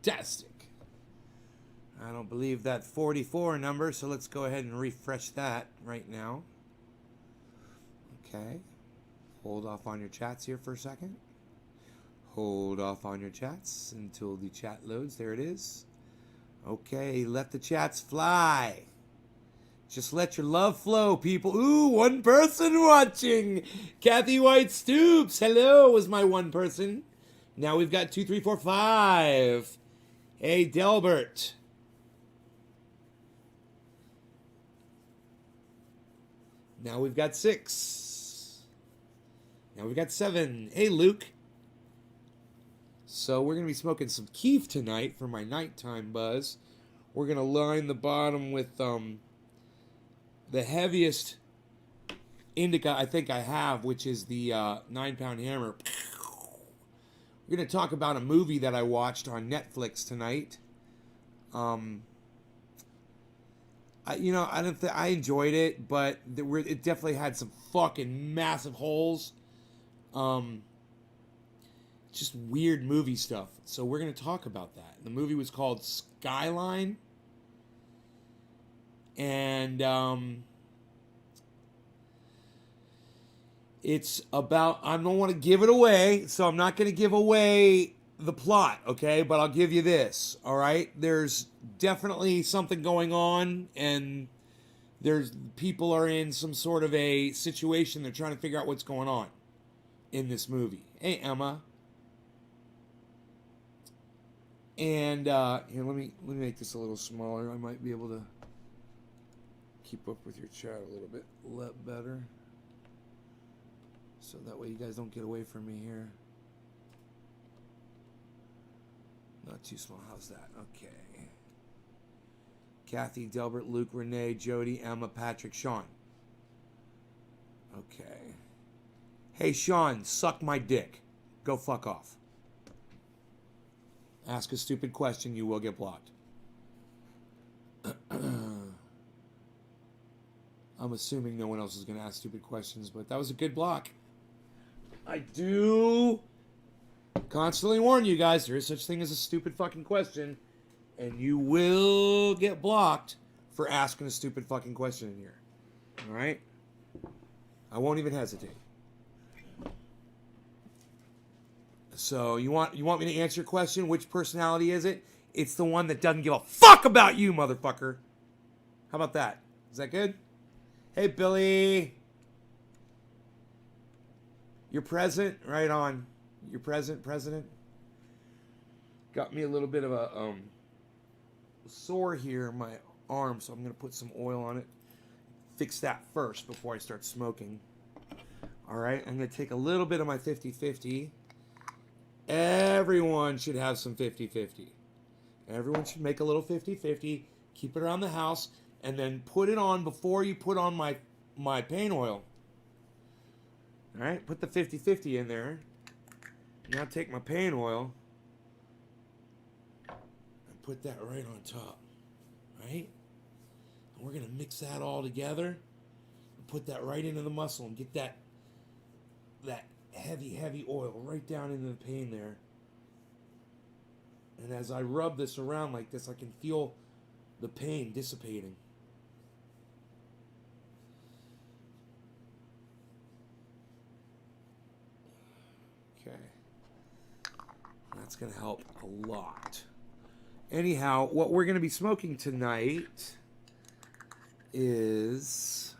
Fantastic. I don't believe that 44 number, so let's go ahead and refresh that right now. Okay. Hold off on your chats here for a second. Hold off on your chats until the chat loads. There it is. Okay, let the chats fly. Just let your love flow, people. Ooh, one person watching. Kathy White Stoops. Hello, was my one person. Now we've got 2, 3, 4, 5. Hey, Delbert. Now we've got 6. Now we've got 7. Hey, Luke. So we're going to be smoking some Keef tonight for my nighttime buzz. We're going to line the bottom with the heaviest indica I think I have, which is the 9-pound hammer. We're going to talk about a movie that I watched on Netflix tonight. I enjoyed it, but it definitely had some fucking massive holes. Just weird movie stuff. So we're going to talk about that. The movie was called Skyline. And it's about, I don't want to give it away, so I'm not going to give away the plot, okay? But I'll give you this, all right? There's definitely something going on, and people are in some sort of a situation. They're trying to figure out what's going on in this movie. Hey, Emma. And here, let me make this a little smaller. I might be able to keep up with your chat a little bit better, so that way you guys don't get away from me here. Not too small. How's that? Okay. Kathy, Delbert, Luke, Renee, Jody, Emma, Patrick, Sean. Okay. Hey, Sean, suck my dick. Go fuck off. Ask a stupid question, you will get blocked. I'm assuming no one else is going to ask stupid questions, but that was a good block. I do constantly warn you guys, there is such thing as a stupid fucking question, and you will get blocked for asking a stupid fucking question in here. All right? I won't even hesitate. So you want me to answer your question? Which personality is it? It's the one that doesn't give a fuck about you, motherfucker. How about that? Is that good? Hey, Billy. You're present? Right on. You're present, President. Got me a little bit of a sore here in my arm, so I'm going to put some oil on it. Fix that first before I start smoking. All right, I'm going to take a little bit of my 50-50. Everyone should have some 50-50. Everyone should make a little 50-50. Keep it around the house. And then put it on before you put on my pain oil. All right? Put the 50-50 in there. Now take my pain oil. And put that right on top. Right? And we're going to mix that all together. And put that right into the muscle. And get that heavy oil right down into the pain there. And as I rub this around like this, I can feel the pain dissipating. Okay. That's going to help a lot. Anyhow, what we're going to be smoking tonight is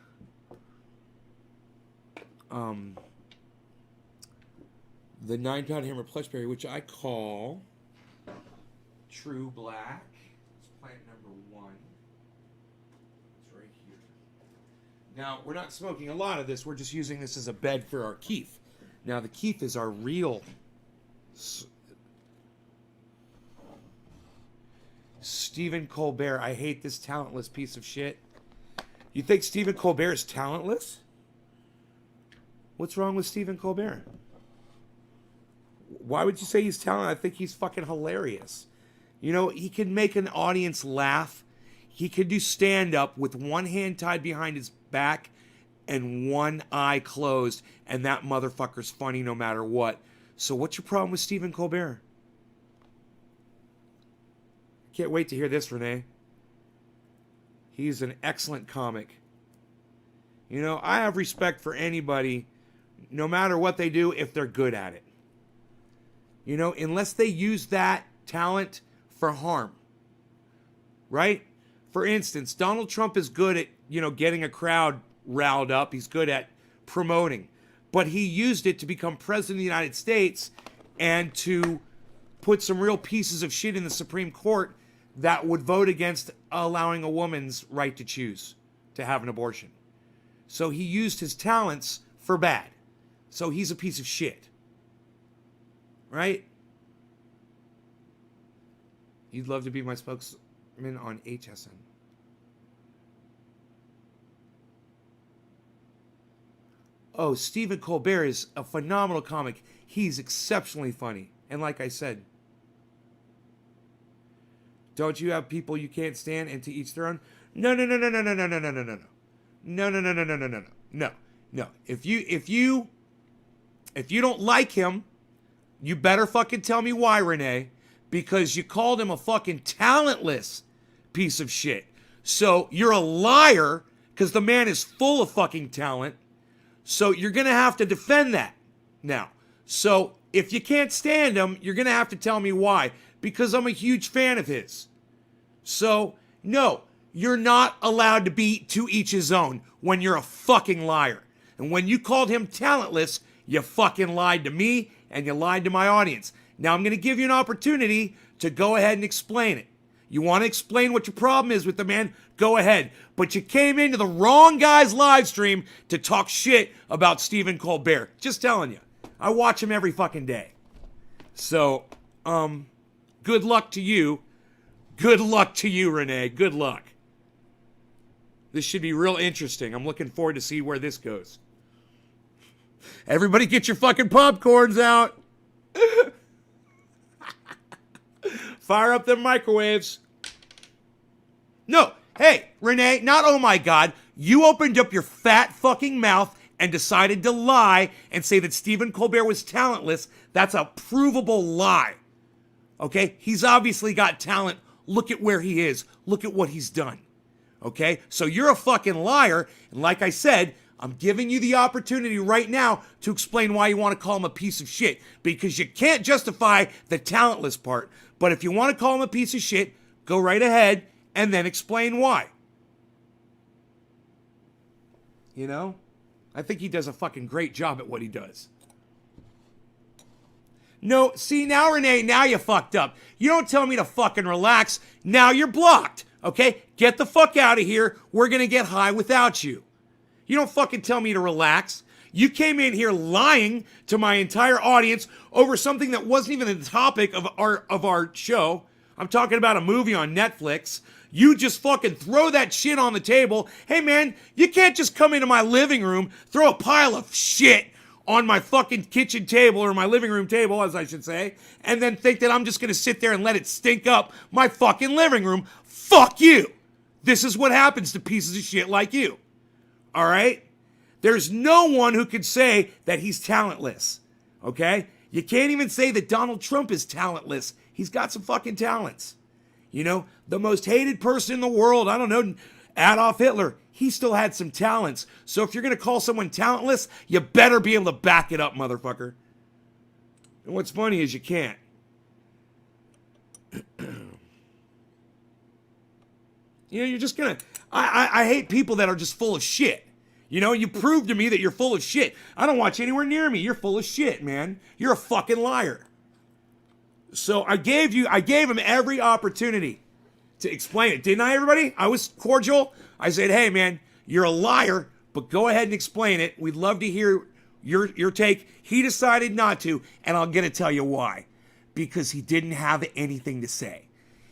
the 9-pound hammer plushberry, which I call True Black. It's plant number 1. It's right here. Now, we're not smoking a lot of this. We're just using this as a bed for our Keef. Now, the Keef is our real Stephen Colbert. I hate this talentless piece of shit. You think Stephen Colbert is talentless? What's wrong with Stephen Colbert? Why would you say he's talented? I think he's fucking hilarious. You know, he can make an audience laugh. He could do stand-up with one hand tied behind his back and one eye closed, and that motherfucker's funny no matter what. So what's your problem with Stephen Colbert? Can't wait to hear this, Renee. He's an excellent comic. You know, I have respect for anybody, no matter what they do, if they're good at it. You know, unless they use that talent for harm. Right? For instance, Donald Trump is good at, you know, getting a crowd riled up. He's good at promoting. But he used it to become president of the United States and to put some real pieces of shit in the Supreme Court that would vote against allowing a woman's right to choose to have an abortion. So he used his talents for bad. So he's a piece of shit. Right? You'd love to be my spokesman on HSN. Oh, Stephen Colbert is a phenomenal comic. He's exceptionally funny. And like I said, don't you have people you can't stand and to each their own? No. If you don't like him, you better fucking tell me why, Renee. Because you called him a fucking talentless piece of shit. So you're a liar because the man is full of fucking talent. So you're going to have to defend that now. So if you can't stand him, you're going to have to tell me why. Because I'm a huge fan of his. So, no, you're not allowed to be to each his own when you're a fucking liar. And when you called him talentless, you fucking lied to me and you lied to my audience. Now I'm going to give you an opportunity to go ahead and explain it. You want to explain what your problem is with the man? Go ahead. But you came into the wrong guy's live stream to talk shit about Stephen Colbert. Just telling you. I watch him every fucking day. So, good luck to you. Good luck to you, Renee. Good luck. This should be real interesting. I'm looking forward to see where this goes. Everybody get your fucking popcorns out. Fire up them microwaves. No. Hey, Renee, not oh my God. You opened up your fat fucking mouth and decided to lie and say that Stephen Colbert was talentless. That's a provable lie. Okay? He's obviously got talent. Look at where he is. Look at what he's done. Okay? So you're a fucking liar. And like I said, I'm giving you the opportunity right now to explain why you want to call him a piece of shit. Because you can't justify the talentless part. But if you want to call him a piece of shit, go right ahead and then explain why. You know? I think he does a fucking great job at what he does. No, see, now, Renee, now you fucked up. You don't tell me to fucking relax. Now you're blocked, okay? Get the fuck out of here. We're going to get high without you. You don't fucking tell me to relax. You came in here lying to my entire audience over something that wasn't even the topic of our show. I'm talking about a movie on Netflix. You just fucking throw that shit on the table. Hey, man, you can't just come into my living room, throw a pile of shit on my fucking kitchen table, or my living room table, as I should say, and then think that I'm just going to sit there and let it stink up my fucking living room. Fuck you. This is what happens to pieces of shit like you. All right? There's no one who could say that he's talentless. Okay? You can't even say that Donald Trump is talentless. He's got some fucking talents. You know, the most hated person in the world, I don't know, Adolf Hitler, he still had some talents. So if you're going to call someone talentless, you better be able to back it up, motherfucker. And what's funny is you can't. You know, you're just going to... I hate people that are just full of shit. You know, you prove to me that you're full of shit. I don't want you anywhere near me. You're full of shit, man. You're a fucking liar. So I gave him every opportunity to explain it. Didn't I, everybody? I was cordial. I said, hey, man, you're a liar, but go ahead and explain it. We'd love to hear your take. He decided not to, and I'm going to tell you why. Because he didn't have anything to say.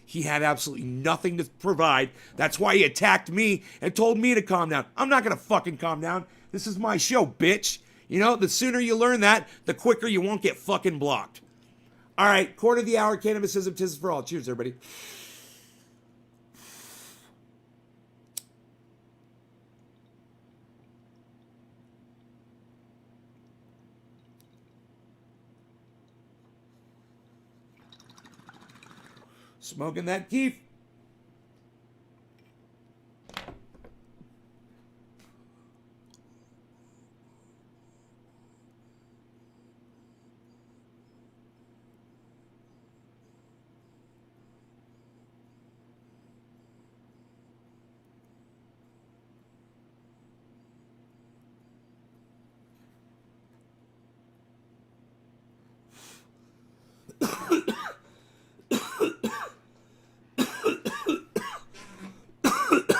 He had absolutely nothing to provide. That's why he attacked me and told me to calm down. I'm not going to fucking calm down. This is my show, bitch. You know, the sooner you learn that, the quicker you won't get fucking blocked. All right, quarter of the hour, cannabism, tis for all. Cheers, everybody. Smoking that keef.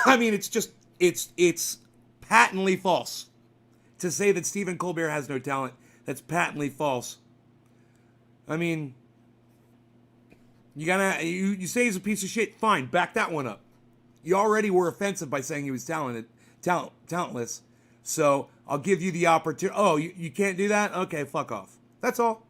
I mean, it's patently false. To say that Stephen Colbert has no talent, that's patently false. I mean, you say he's a piece of shit, fine, back that one up. You already were offensive by saying he was talentless. So I'll give you the opportunity. Oh, you can't do that? Okay, fuck off. That's all.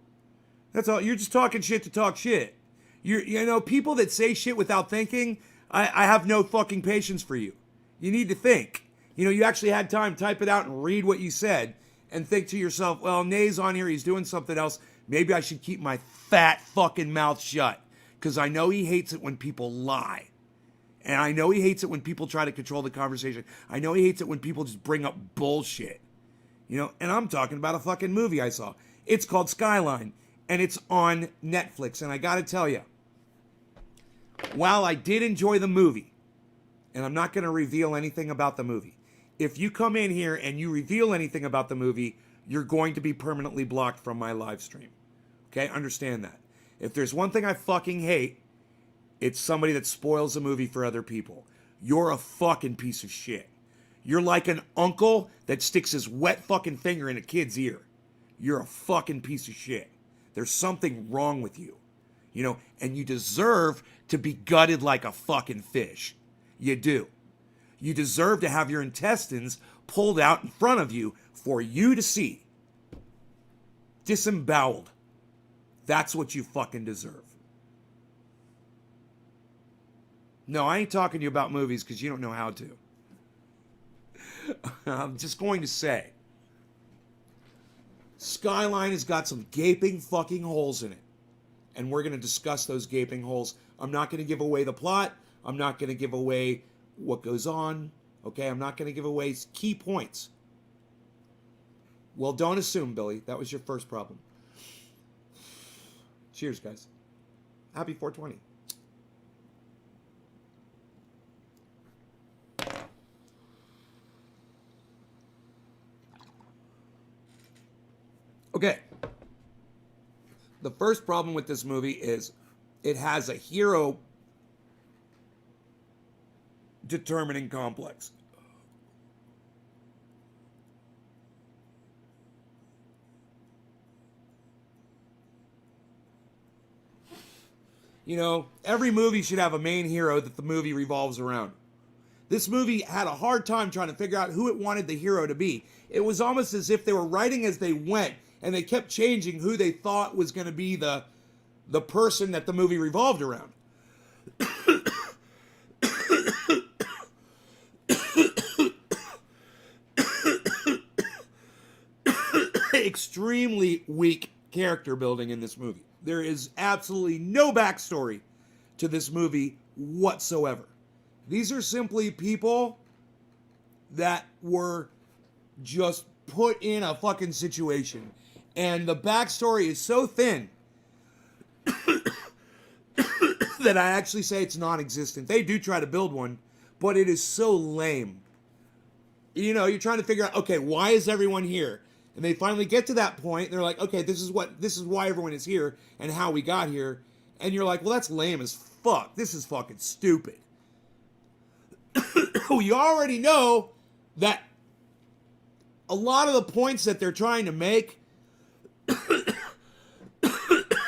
That's all. You're just talking shit to talk shit. You know, people that say shit without thinking, I have no fucking patience for you. You need to think. You know, you actually had time to type it out and read what you said and think to yourself, well, Nay's on here, he's doing something else. Maybe I should keep my fat fucking mouth shut. Because I know he hates it when people lie. And I know he hates it when people try to control the conversation. I know he hates it when people just bring up bullshit. You know, and I'm talking about a fucking movie I saw. It's called Skyline. And it's on Netflix. And I gotta tell you, while I did enjoy the movie, and I'm not going to reveal anything about the movie, if you come in here and you reveal anything about the movie, you're going to be permanently blocked from my live stream. Okay? Understand that. If there's one thing I fucking hate, it's somebody that spoils a movie for other people. You're a fucking piece of shit. You're like an uncle that sticks his wet fucking finger in a kid's ear. You're a fucking piece of shit. There's something wrong with you. You know, and you deserve to be gutted like a fucking fish. You do. You deserve to have your intestines pulled out in front of you for you to see. Disemboweled. That's what you fucking deserve. No, I ain't talking to you about movies because you don't know how to. I'm just going to say, Skyline has got some gaping fucking holes in it. And we're going to discuss those gaping holes. I'm not going to give away the plot. I'm not going to give away what goes on. Okay, I'm not going to give away key points. Well, don't assume, Billy. That was your first problem. Cheers, guys. Happy 420. Okay. The first problem with this movie is it has a hero determining complex. You know, every movie should have a main hero that the movie revolves around. This movie had a hard time trying to figure out who it wanted the hero to be. It was almost as if they were writing as they went, and they kept changing who they thought was going to be the person that the movie revolved around. Extremely weak character building in this movie. There is absolutely no backstory to this movie whatsoever. These are simply people that were just put in a fucking situation. And the backstory is so thin that I actually say it's non-existent. They do try to build one, but it is so lame. You know, you're trying to figure out, okay, why is everyone here? And they finally get to that point, and they're like, okay, this is why everyone is here and how we got here. And you're like, well, that's lame as fuck. This is fucking stupid. We already know that a lot of the points that they're trying to make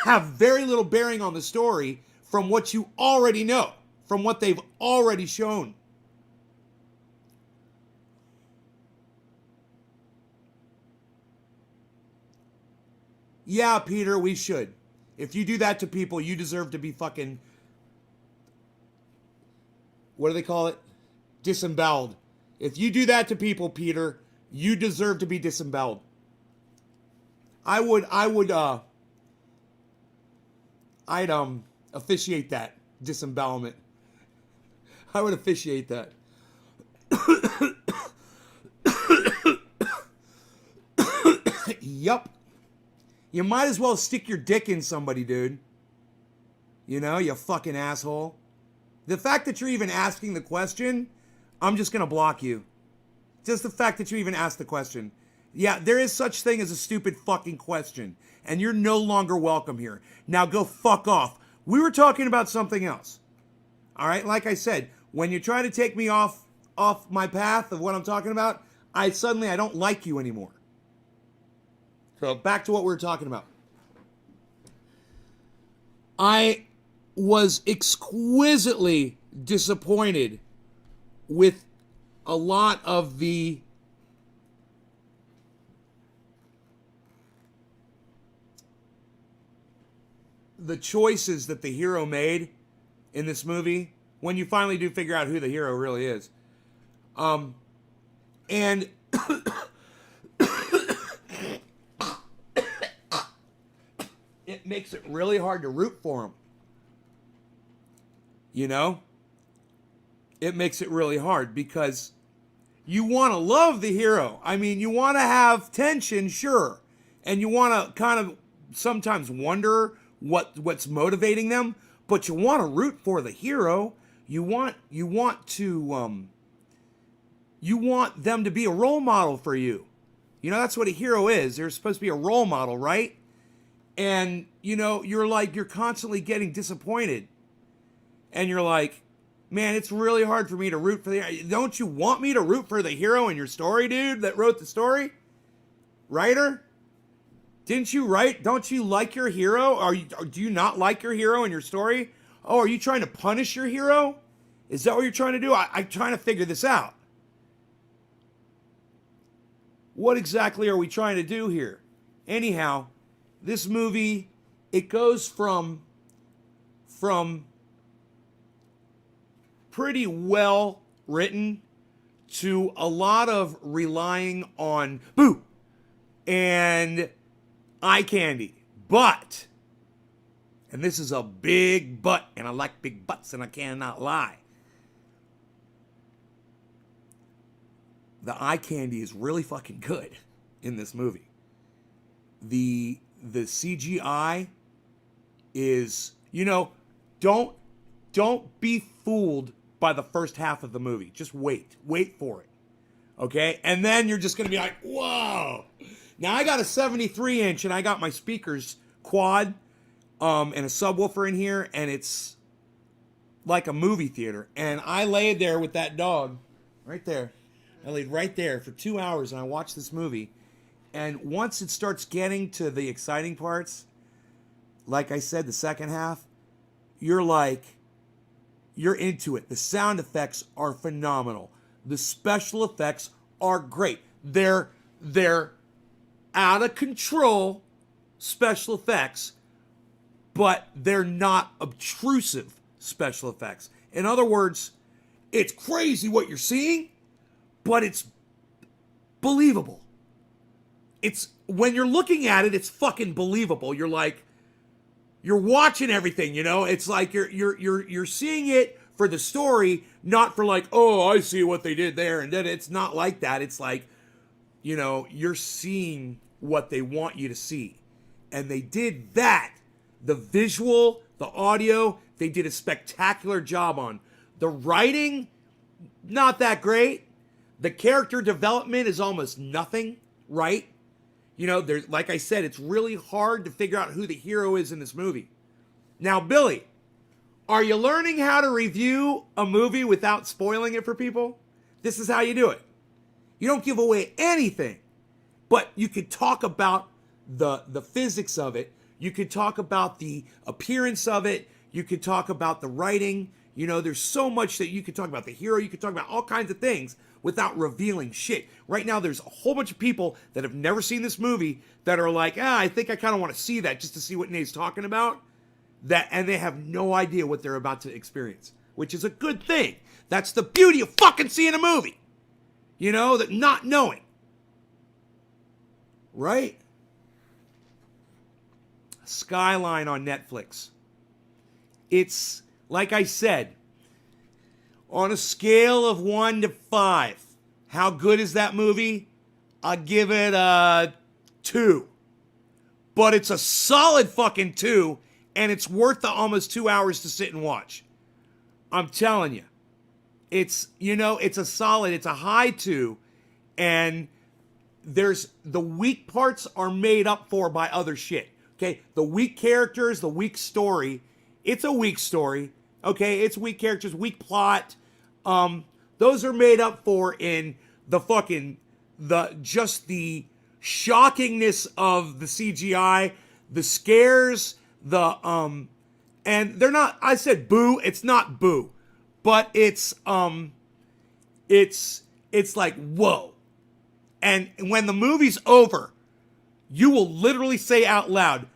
have very little bearing on the story from what you already know, from what they've already shown. Yeah, Peter, we should. If you do that to people, you deserve to be fucking, what do they call it? Disemboweled. If you do that to people, Peter, you deserve to be disemboweled. I'd officiate that. disembowelment. I would officiate that. Yup. You might as well stick your dick in somebody, dude. You know, you fucking asshole. The fact that you're even asking the question, I'm just going to block you. Just the fact that you even asked the question. Yeah, there is such thing as a stupid fucking question. And you're no longer welcome here. Now go fuck off. We were talking about something else. All right? Like I said, when you try to take me off my path of what I'm talking about, I don't like you anymore. So back to what we were talking about. I was exquisitely disappointed with a lot of the choices that the hero made in this movie when you finally do figure out who the hero really is. And it makes it really hard to root for him. You know? It makes it really hard because you want to love the hero. I mean, you want to have tension, sure. And you want to kind of sometimes wonder what's motivating them, but you want to root for the hero. You want them to be a role model for you. You know, that's what a hero is. They're supposed to be a role model, right? And, you know, you're constantly getting disappointed. And you're like, man, it's really hard for me to root for the... Don't you want me to root for the hero in your story, dude, that wrote the story? Writer? Didn't you write? Don't you like your hero? Do you not like your hero in your story? Oh, are you trying to punish your hero? Is that what you're trying to do? I'm trying to figure this out. What exactly are we trying to do here? Anyhow, this movie, it goes from pretty well written to a lot of relying on boo and eye candy. But, and this is a big but, and I like big butts and I cannot lie. The eye candy is really fucking good in this movie. The CGI is, you know, don't be fooled by the first half of the movie. Just wait for it. Okay? And then you're just going to be like, whoa. Now I got a 73 inch and I got my speakers quad and a subwoofer in here, and it's like a movie theater. And I laid there with that dog right there. I laid right there for 2 hours and I watched this movie. And once it starts getting to the exciting parts, like I said, the second half, you're into it. The sound effects are phenomenal. The special effects are great. They're out of control special effects, but they're not obtrusive special effects. In other words, it's crazy what you're seeing, but it's believable. It's when you're looking at it, it's fucking believable. You're like, you're watching everything, you know? It's like you're seeing it for the story, not for like, oh, I see what they did there. And then it's not like that. It's like, you know, you're seeing what they want you to see. And they did that. The visual, the audio, they did a spectacular job on. The writing, not that great. The character development is almost nothing, right? You know, there's, like I said, it's really hard to figure out who the hero is in this movie. Now, Billy, are you learning how to review a movie without spoiling it for people? This is how you do it. You don't give away anything, but you could talk about the physics of it. You could talk about the appearance of it. You could talk about the writing. You know, there's so much that you could talk about. The hero, you could talk about all kinds of things without revealing shit. Right now, there's a whole bunch of people that have never seen this movie that are like, I think I kind of want to see that just to see what Nate's talking about. And they have no idea what they're about to experience, which is a good thing. That's the beauty of fucking seeing a movie. You know, that not knowing. Right? Skyline on Netflix. It's Like I said, on a scale of 1 to 5, how good is that movie? I'll give it a 2. But it's a solid fucking 2, and it's worth the almost 2 hours to sit and watch. I'm telling you. It's, it's a solid, it's a high 2, and there's the weak parts are made up for by other shit. Okay? The weak characters, the weak story. It's a weak story. Okay? It's weak characters, weak plot. Those are made up for in the shockingness of the CGI, the scares, and they're not, I said boo, it's not boo, but it's like, whoa. And when the movie's over, you will literally say out loud,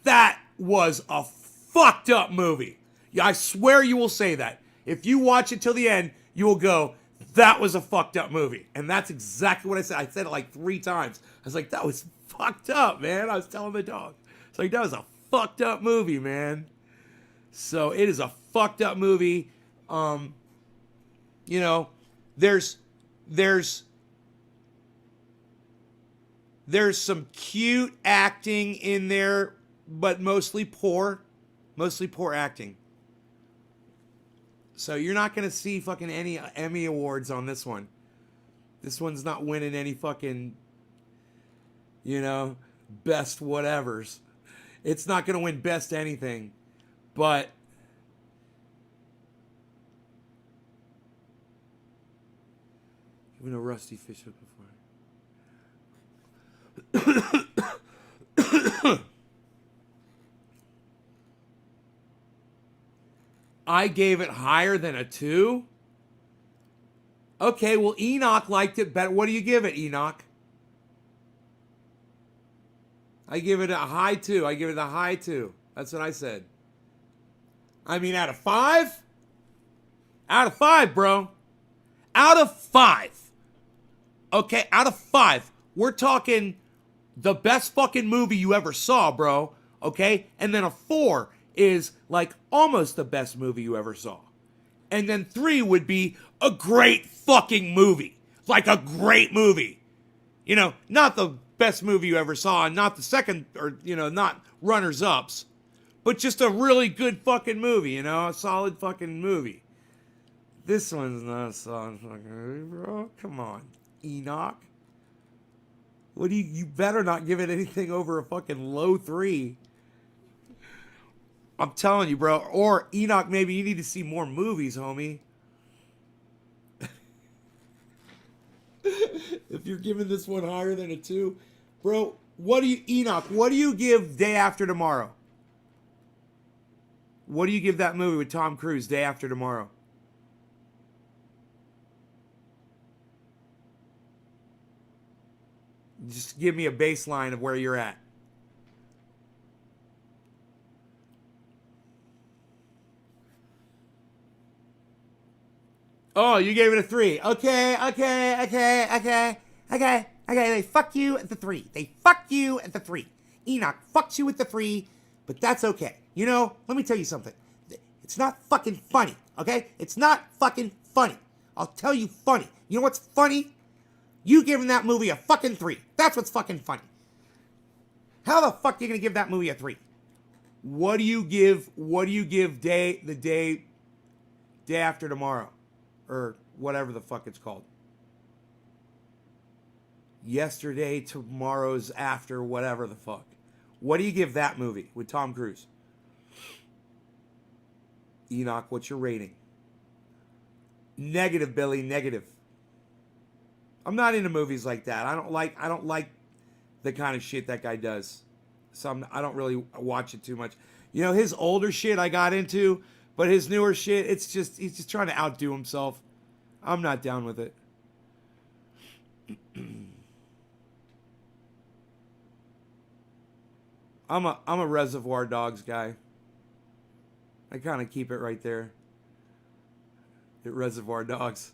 that was a fucked up movie. Yeah, I swear you will say that. If you watch it till the end, you will go, that was a fucked up movie. And that's exactly what I said. I said it like 3 times. I was like, that was fucked up, man. I was telling the dog. It's like, that was a fucked up movie, man. So it is a fucked up movie. There's some cute acting in there, but mostly poor acting. So you're not going to see fucking any Emmy awards on this one. This one's not winning any fucking, best whatevers. It's not going to win best anything. But even a rusty fish hook before. I gave it higher than a 2. Okay, well, Enoch liked it better. What do you give it, Enoch? I give it a high 2. I give it a high 2. That's what I said. I mean, out of 5? Out of 5, bro. Out of 5. Okay, out of 5. We're talking the best fucking movie you ever saw, bro. Okay? And then a 4 is like almost the best movie you ever saw. And then 3 would be a great fucking movie. Like a great movie. Not the best movie you ever saw, and not the second, or, not runners-ups, but just a really good fucking movie, a solid fucking movie. This one's not a solid fucking movie, bro. Come on, Enoch. What do you better not give it anything over a fucking low 3. I'm telling you, bro. Or, Enoch, maybe you need to see more movies, homie. If you're giving this one higher than a 2. Bro, Enoch, what do you give Day After Tomorrow? What do you give that movie with Tom Cruise, Day After Tomorrow? Just give me a baseline of where you're at. Oh, you gave it a 3. Okay. They fuck you at the 3. Enoch fucks you at the 3, but that's okay. Let me tell you something. It's not fucking funny, okay? It's not fucking funny. I'll tell you funny. You know what's funny? You giving that movie a fucking 3. That's what's fucking funny. How the fuck are you gonna give that movie a 3? What do you give Day After Tomorrow? Or whatever the fuck it's called. Yesterday, Tomorrow's After, whatever the fuck. What do you give that movie with Tom Cruise? Enoch, what's your rating? Negative, Billy, negative. I'm not into movies like that. I don't like the kind of shit that guy does. So I don't really watch it too much. His older shit I got into, but his newer shit, he's just trying to outdo himself. I'm not down with it. I'm a Reservoir Dogs guy. I kind of keep it right there. At Reservoir Dogs.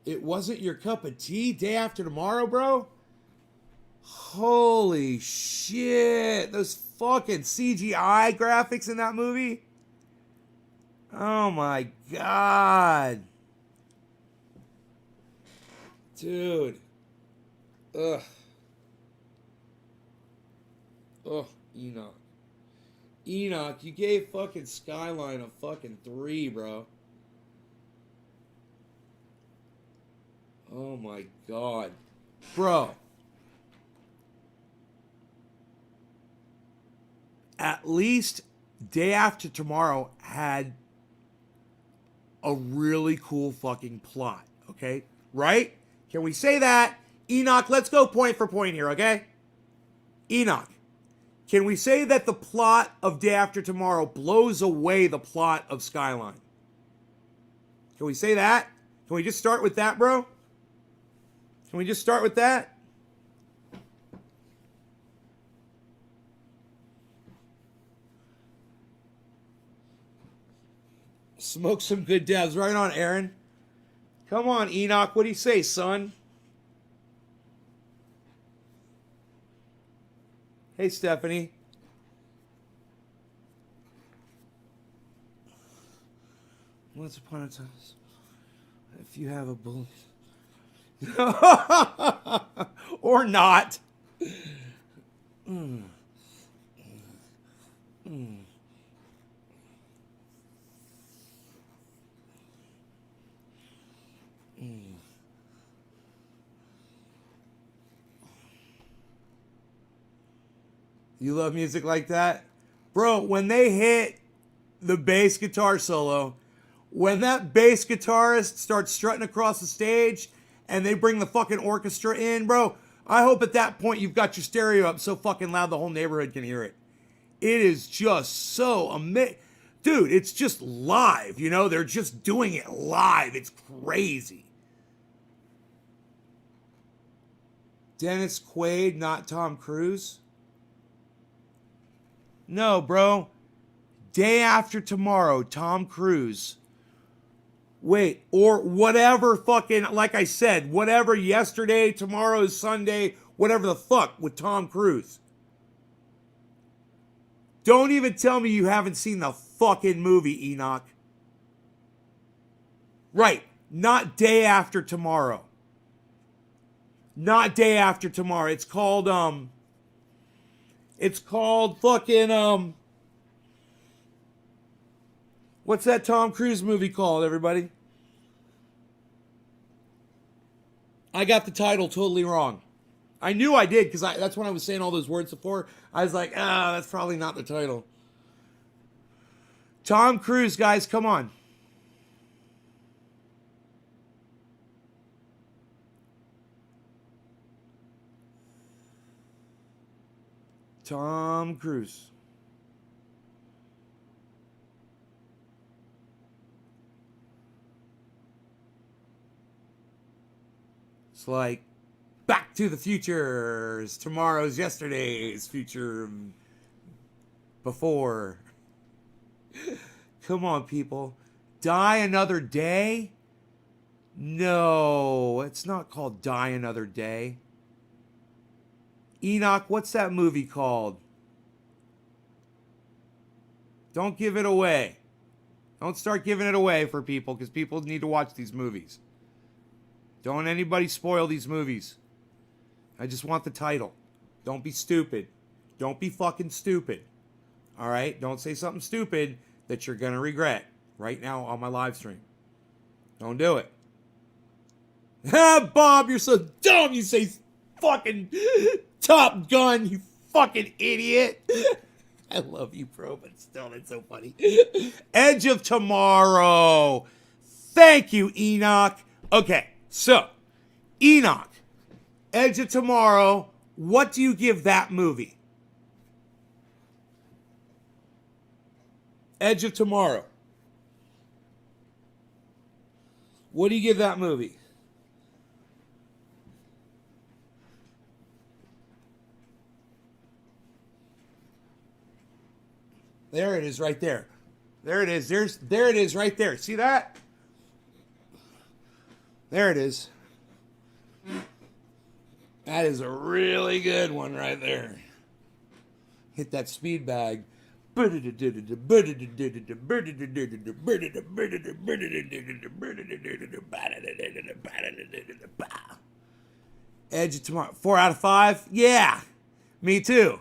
It wasn't your cup of tea? Day After Tomorrow, bro? Holy shit. Those fucking CGI graphics in that movie? Oh my god. Dude. Ugh. Ugh, Enoch. Enoch, you gave fucking Skyline a fucking 3, bro. Oh my god. Bro. At least Day After Tomorrow had a really cool fucking plot, okay? Right? Can we say that? Enoch, let's go point for point here, okay? Enoch, can we say that the plot of Day After Tomorrow blows away the plot of Skyline? Can we say that? Can we just start with that, bro? Can we just start with that? Smoke some good devs. Right on, Aaron. Come on, Enoch. What do you say, son? Hey, Stephanie. Once upon a time, if you have a bullet. Or not. You love music like that? Bro, when they hit the bass guitar solo, when that bass guitarist starts strutting across the stage and they bring the fucking orchestra in, bro, I hope at that point you've got your stereo up so fucking loud the whole neighborhood can hear it. It is just so amazing. Dude, it's just live, you know? They're just doing it live. It's crazy. Dennis Quaid, not Tom Cruise? No, bro. Day After Tomorrow, Tom Cruise. Wait, or whatever fucking, like I said, whatever yesterday, tomorrow is Sunday, whatever the fuck with Tom Cruise. Don't even tell me you haven't seen the fucking movie, Enoch. Right, not Day After Tomorrow. Not Day After Tomorrow. It's called fucking what's that Tom Cruise movie called, everybody? I got the title totally wrong. I knew I did because that's when I was saying all those words before. I was like, that's probably not the title. Tom Cruise, guys, come on. Tom Cruise. It's like Back to the Future's tomorrow's yesterday's future before. Come on, people. Die Another Day? No, it's not called Die Another Day. Enoch, what's that movie called? Don't give it away. Don't start giving it away for people because people need to watch these movies. Don't anybody spoil these movies. I just want the title. Don't be stupid. Don't be fucking stupid. All right? Don't say something stupid that you're going to regret right now on my live stream. Don't do it. Bob, you're so dumb. You say fucking Top Gun, you fucking idiot. I love you, bro, but still, that's so funny. Edge of Tomorrow. Thank you, Enoch. Okay, so, Enoch, Edge of Tomorrow, what do you give that movie? Edge of Tomorrow. What do you give that movie? There it is right there. There it is. There it is right there. See that? There it is. That is a really good one right there. Hit that speed bag. Edge of Tomorrow. 4 out of 5? Yeah. Me too.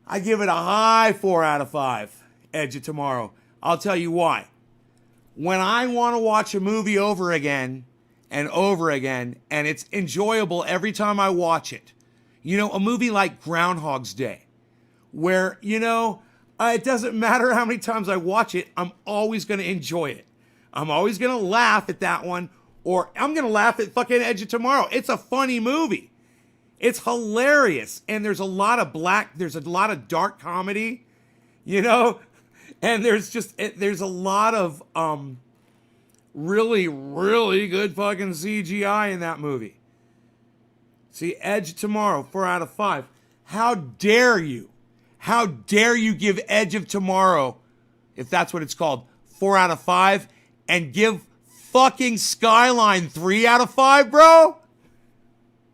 I give it a high 4 out of 5. Edge of Tomorrow. I'll tell you why. When I want to watch a movie over again and over again, and it's enjoyable every time I watch it, you know, a movie like Groundhog's Day, where, you know, it doesn't matter how many times I watch it, I'm always going to enjoy it. I'm always going to laugh at that one, or I'm going to laugh at fucking Edge of Tomorrow. It's a funny movie. It's hilarious. And there's a lot of dark comedy, you know, and there's a lot of really, really good fucking CGI in that movie. See, Edge of Tomorrow, 4 out of 5. How dare you? How dare you give Edge of Tomorrow, if that's what it's called, 4 out of 5, and give fucking Skyline 3 out of 5, bro?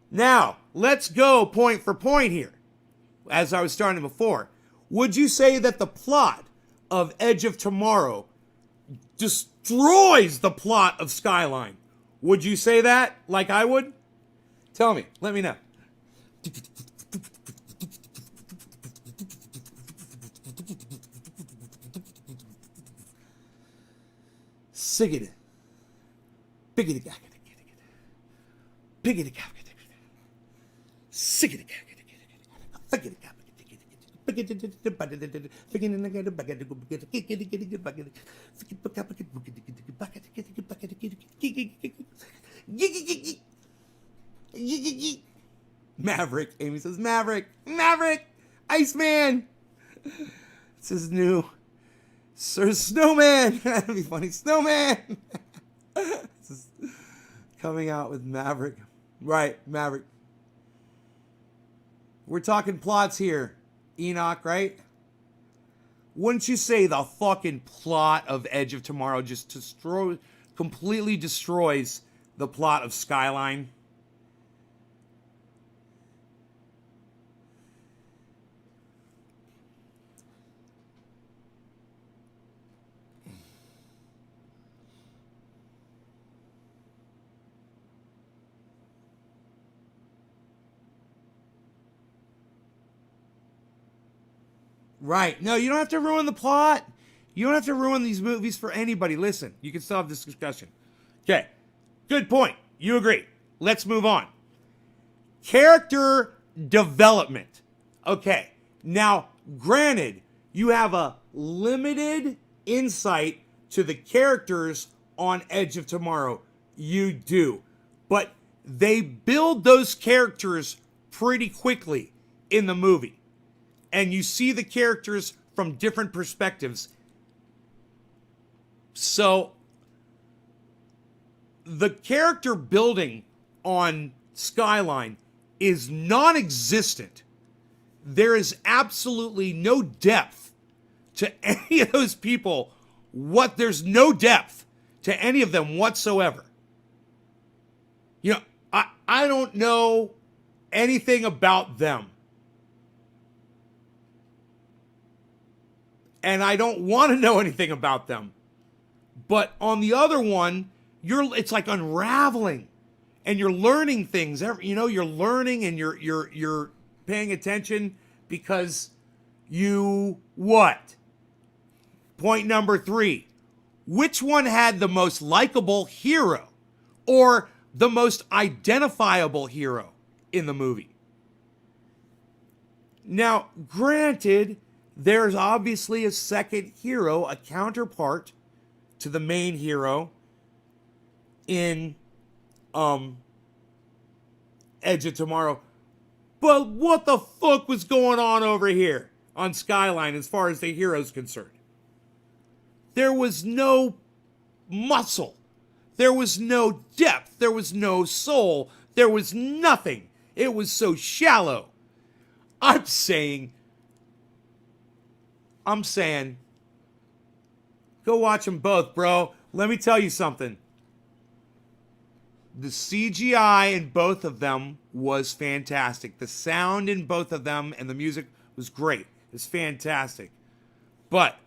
Now, let's go point for point here, as I was starting before. Would you say that the plot of Edge of Tomorrow destroys the plot of Skyline? Would you say that like I would? Tell me. Let me know. Siggity. Biggity gaggity. Biggity gaggity. Siggity gaggity. Maverick. Amy says, Maverick. Maverick. Iceman. This is new. Sir Snowman. That'd be funny. Snowman. This is coming out with Maverick. Right, Maverick. We're talking plots here, Enoch, right? Wouldn't you say the fucking plot of Edge of Tomorrow just completely destroys the plot of Skyline? Right. No, you don't have to ruin the plot. You don't have to ruin these movies for anybody. Listen, you can still have this discussion. Okay. Good point. You agree. Let's move on. Character development. Okay. Now, granted, you have a limited insight to the characters on Edge of Tomorrow. You do. But they build those characters pretty quickly in the movie. And you see the characters from different perspectives. So, the character building on Skyline is non-existent. There is absolutely no depth to any of those people. There's no depth to any of them whatsoever. You know, I don't know anything about them. And I don't want to know anything about them. But on the other one, it's like unraveling, and you're learning things. You know, you're learning and you're paying attention because you what? Point number 3. Which one had the most likable hero or the most identifiable hero in the movie? Now, granted, there's obviously a second hero, a counterpart to the main hero in Edge of Tomorrow. But what the fuck was going on over here on Skyline as far as the hero's concerned? There was no muscle. There was no depth. There was no soul. There was nothing. It was so shallow. I'm saying, go watch them both, bro. Let me tell you something. The CGI in both of them was fantastic. The sound in both of them and the music was great. It was fantastic. But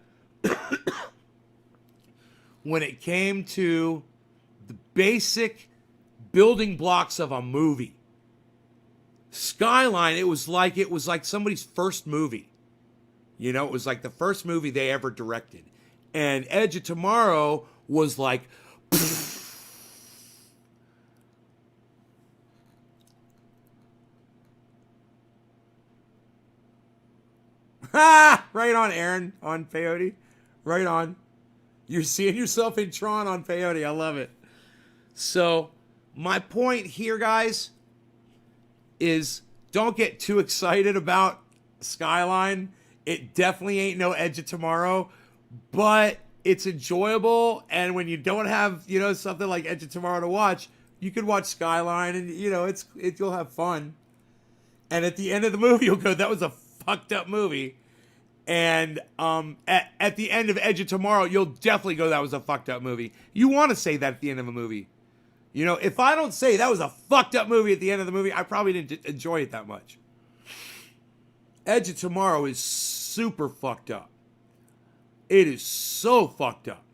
when it came to the basic building blocks of a movie, Skyline, it was like somebody's first movie. You know, it was like the first movie they ever directed. And Edge of Tomorrow was like, ha! Right on, Aaron, on Peyote. Right on. You're seeing yourself in Tron on Peyote. I love it. So, my point here, guys, is don't get too excited about Skyline. It definitely ain't no Edge of Tomorrow, but it's enjoyable. And when you don't have, you know, something like Edge of Tomorrow to watch, you can watch Skyline, and you know you'll have fun. And at the end of the movie, you'll go, "That was a fucked up movie." And at the end of Edge of Tomorrow, you'll definitely go, "That was a fucked up movie." You want to say that at the end of a movie. You know, if I don't say that was a fucked up movie at the end of the movie, I probably didn't enjoy it that much. Edge of Tomorrow is super fucked up. It is so fucked up.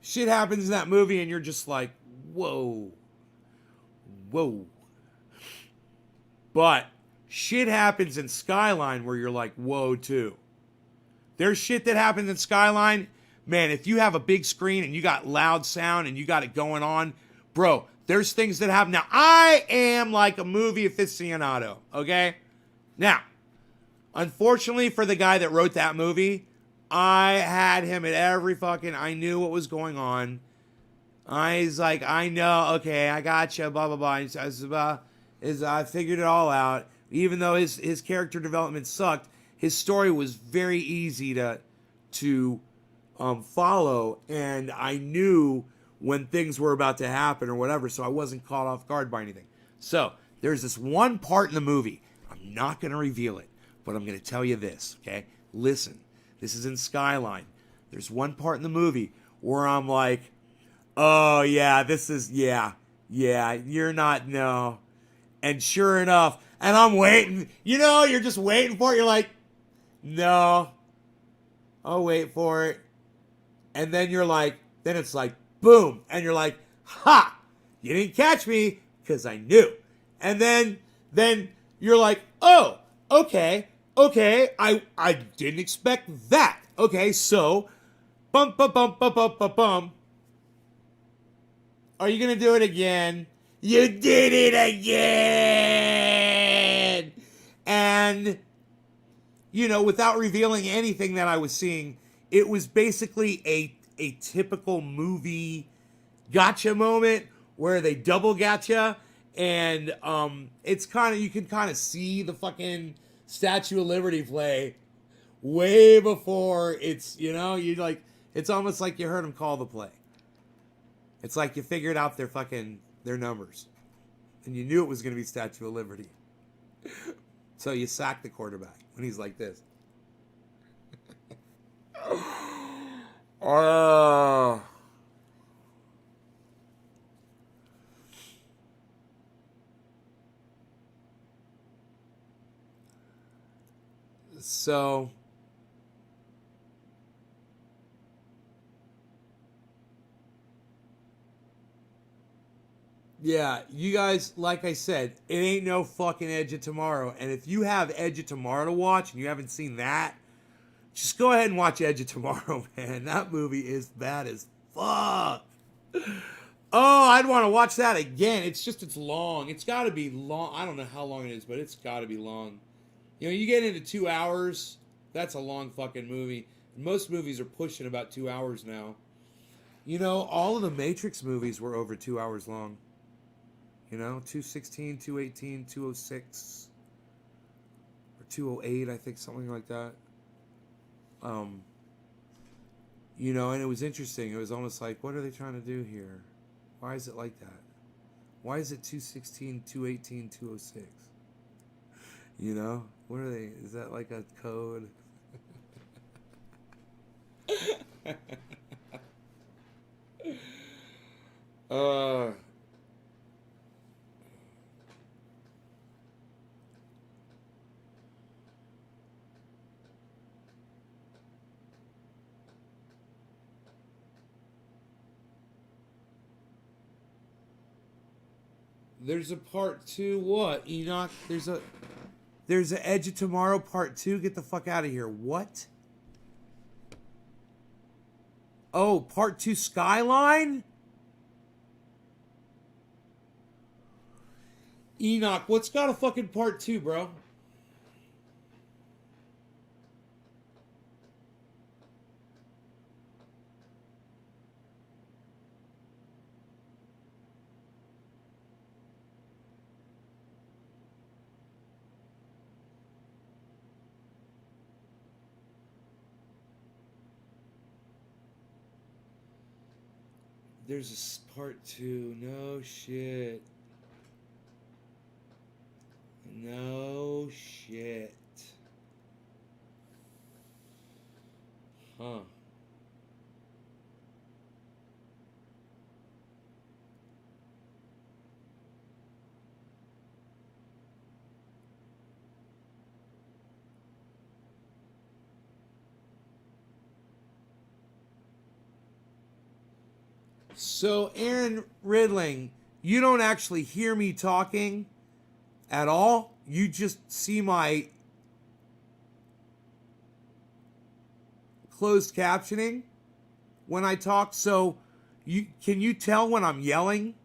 Shit happens in that movie and you're just like, whoa. Whoa. But shit happens in Skyline where you're like, whoa, too. There's shit that happens in Skyline. Man, if you have a big screen and you got loud sound and you got it going on, bro, there's things that happen. Now, I am like a movie aficionado, okay? Now, unfortunately for the guy that wrote that movie, I had him at every fucking, I knew what was going on. He's like, I know, okay, I gotcha, blah, blah, blah. He says, I figured it all out. Even though his character development sucked, his story was very easy to follow, and I knew when things were about to happen or whatever, so I wasn't caught off guard by anything. So, there's this one part in the movie. I'm not going to reveal it, but I'm going to tell you this, okay? Listen, this is in Skyline. There's one part in the movie where I'm like, oh, yeah, this is, yeah, you're not, no. And sure enough, and I'm waiting, you know, you're just waiting for it. You're like, no, I'll wait for it. And then you're like, then it's like, boom. And you're like, ha, you didn't catch me because I knew. And then you're like, oh, okay, I didn't expect that. Okay, so, bum. Are you going to do it again? You did it again! And, you know, without revealing anything that I was seeing, it was basically a typical movie gotcha moment where they double gotcha, and it's kind of, you can kind of see the fucking Statue of Liberty play way before it's, you know, you like, it's almost like you heard them call the play. It's like you figured out their numbers, and you knew it was going to be Statue of Liberty. So you sack the quarterback when he's like this. So yeah, you guys, like I said, it ain't no fucking Edge of Tomorrow. And if you have Edge of Tomorrow to watch and you haven't seen that, just go ahead and watch Edge of Tomorrow, man. That movie is bad as fuck. Oh, I'd want to watch that again. It's long. It's got to be long. I don't know how long it is, but it's got to be long. You know, you get into 2 hours, that's a long fucking movie. Most movies are pushing about 2 hours now. You know, all of the Matrix movies were over 2 hours long. You know, 216, 218, 206, or 208, I think, something like that. You know, and it was interesting. It was almost like, what are they trying to do here? Why is it like that? Why is it 216, 218, 206? You know, what are they? Is that like a code? There's a part 2. What, Enoch? There's a Edge of Tomorrow part 2. Get the fuck out of here. What? Oh, part 2 Skyline? Enoch, what's got a fucking part 2, bro? There's a part 2. No shit. No shit. Huh. So, Aaron Ridling, you don't actually hear me talking at all. You just see my closed captioning when I talk. So, can you tell when I'm yelling?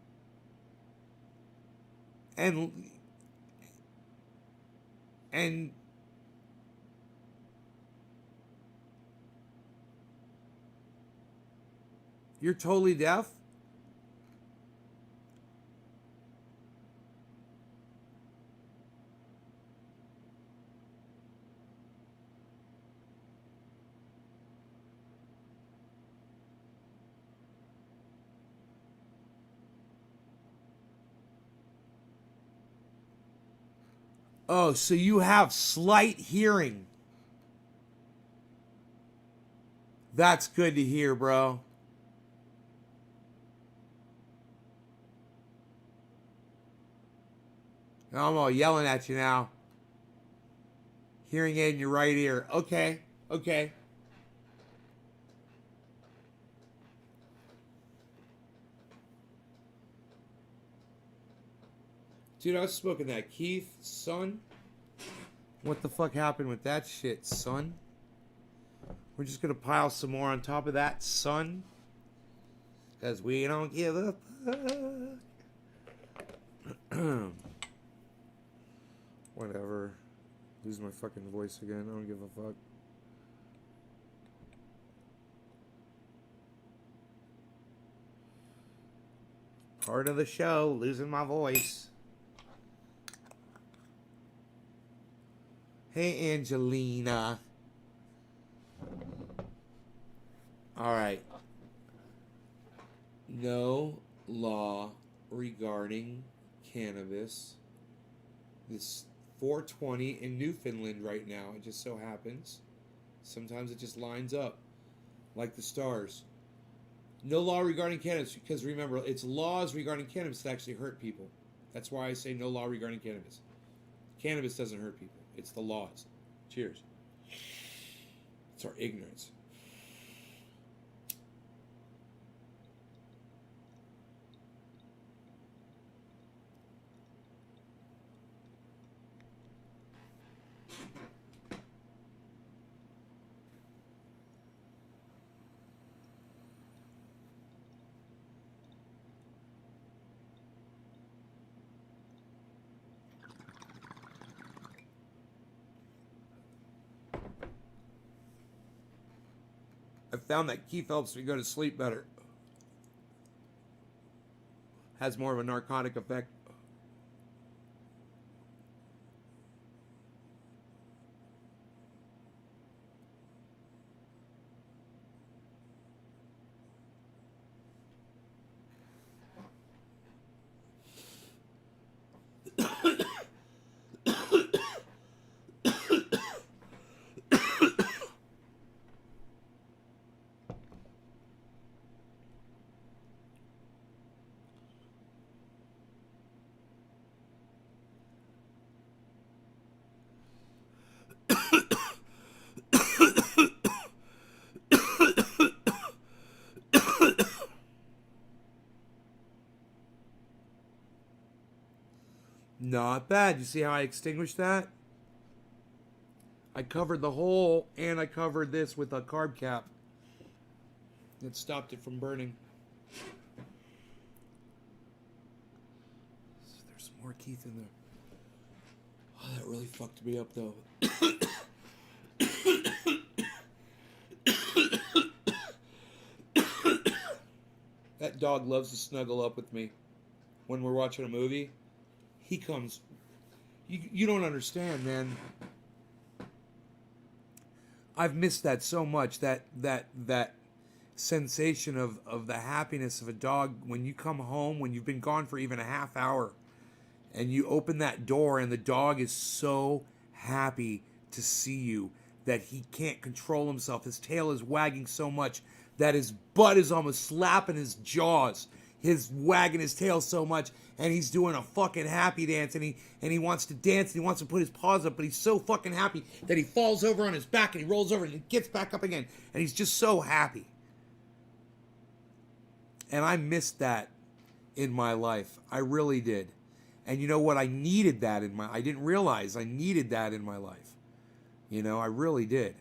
And you're totally deaf? Oh, so you have slight hearing. That's good to hear, bro. I'm all yelling at you now. Hearing aid in your right ear. Okay, okay. Dude, I was smoking that Keith, son. What the fuck happened with that shit, son? We're just gonna pile some more on top of that, son. Cause we don't give a fuck. Whatever. Lose my fucking voice again. I don't give a fuck. Part of the show, losing my voice. Hey, Angelina. All right. No law regarding cannabis. This 420 in Newfoundland right now. It just so happens. Sometimes it just lines up like the stars. No law regarding cannabis, because remember, it's laws regarding cannabis that actually hurt people. That's why I say no law regarding cannabis. Cannabis doesn't hurt people. It's the laws. Cheers. It's our ignorance. I found that Keith helps me go to sleep better. Has more of a narcotic effect. Not bad. You see how I extinguished that? I covered the hole, and I covered this with a carb cap. It stopped it from burning. There's some more Keith in there. Oh, that really fucked me up, though. That dog loves to snuggle up with me when we're watching a movie. He comes. You don't understand, man. I've missed that so much. That sensation of the happiness of a dog when you come home, when you've been gone for even a half hour, and you open that door and the dog is so happy to see you that he can't control himself. His tail is wagging so much that his butt is almost slapping his jaws. He's wagging his tail so much, and he's doing a fucking happy dance, and he wants to dance, and he wants to put his paws up, but he's so fucking happy that he falls over on his back, and he rolls over, and he gets back up again, and he's just so happy. And I missed that in my life. I really did. And you know what? I needed that I didn't realize I needed that in my life. You know, I really did.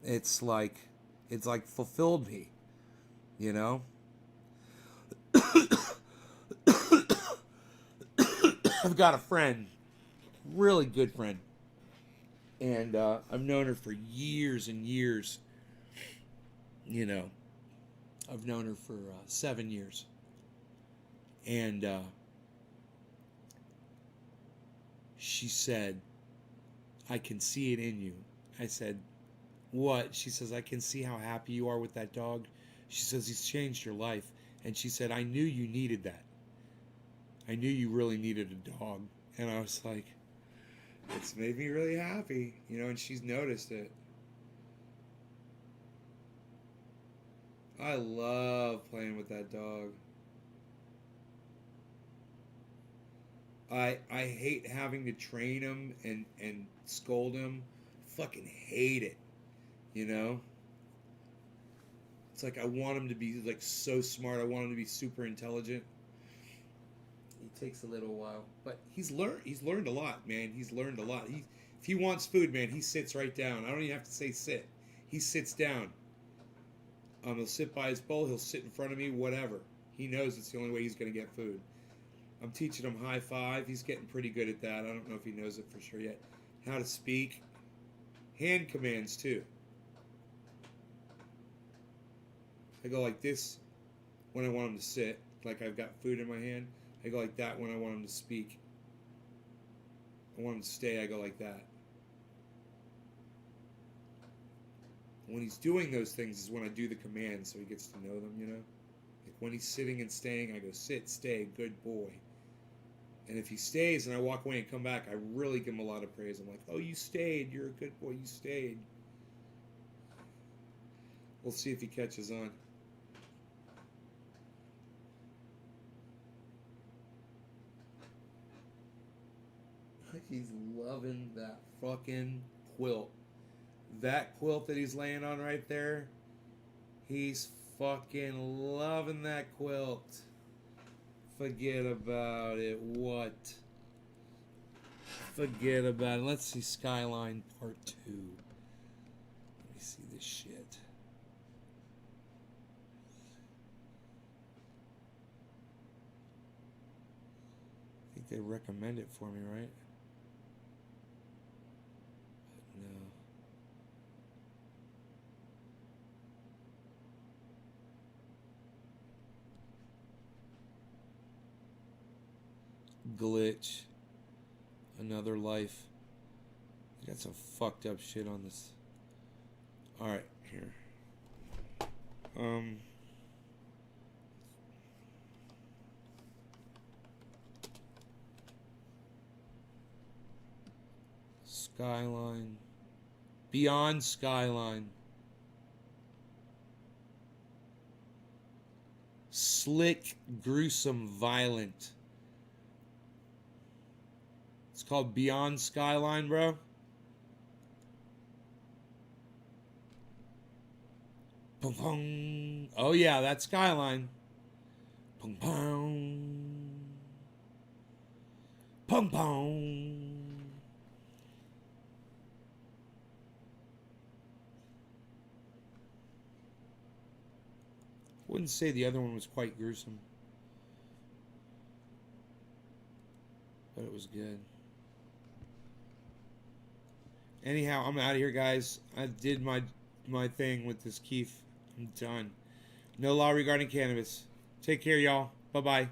It's like fulfilled me, you know? I've got a friend, really good friend, and I've known her for years and years. You know, I've known her for 7 years, and she said, "I can see it in you." I said, "What?" She says, "I can see how happy you are with that dog." She says, "He's changed your life." And she said, "I knew you needed that. I knew you really needed a dog." And I was like, it's made me really happy, you know, and she's noticed it. I love playing with that dog. I hate having to train him and scold him. Fucking hate it, you know? It's like I want him to be like so smart. I want him to be super intelligent. It takes a little while, but he's learned a lot, man. He's learned a lot. If he wants food, man, he sits right down. I don't even have to say sit. He sits down. He'll sit by his bowl. He'll sit in front of me. Whatever. He knows it's the only way he's going to get food. I'm teaching him high five. He's getting pretty good at that. I don't know if he knows it for sure yet. How to speak. Hand commands too. I go like this when I want him to sit, like I've got food in my hand. I go like that when I want him to speak. I want him to stay, I go like that. When he's doing those things is when I do the commands so he gets to know them, you know? Like when he's sitting and staying, I go sit, stay, good boy. And if he stays and I walk away and come back, I really give him a lot of praise. I'm like, oh, you stayed, you're a good boy, you stayed. We'll see if he catches on. He's loving that fucking quilt. That quilt that he's laying on right there, he's fucking loving that quilt. Forget about it. What? Forget about it. Let's see Skyline Part 2. Let me see this shit. I think they recommend it for me, right? Glitch. Another Life. I got some fucked up shit on this. Alright, here. Skyline. Beyond Skyline. Slick, gruesome, violent. It's called Beyond Skyline, bro. Pum pum. Oh yeah, that's Skyline. Pum pum. Pum Boom, boom. Wouldn't say the other one was quite gruesome, but it was good. Anyhow, I'm out of here, guys. I did my thing with this Keef. I'm done. No law regarding cannabis. Take care, y'all. Bye-bye.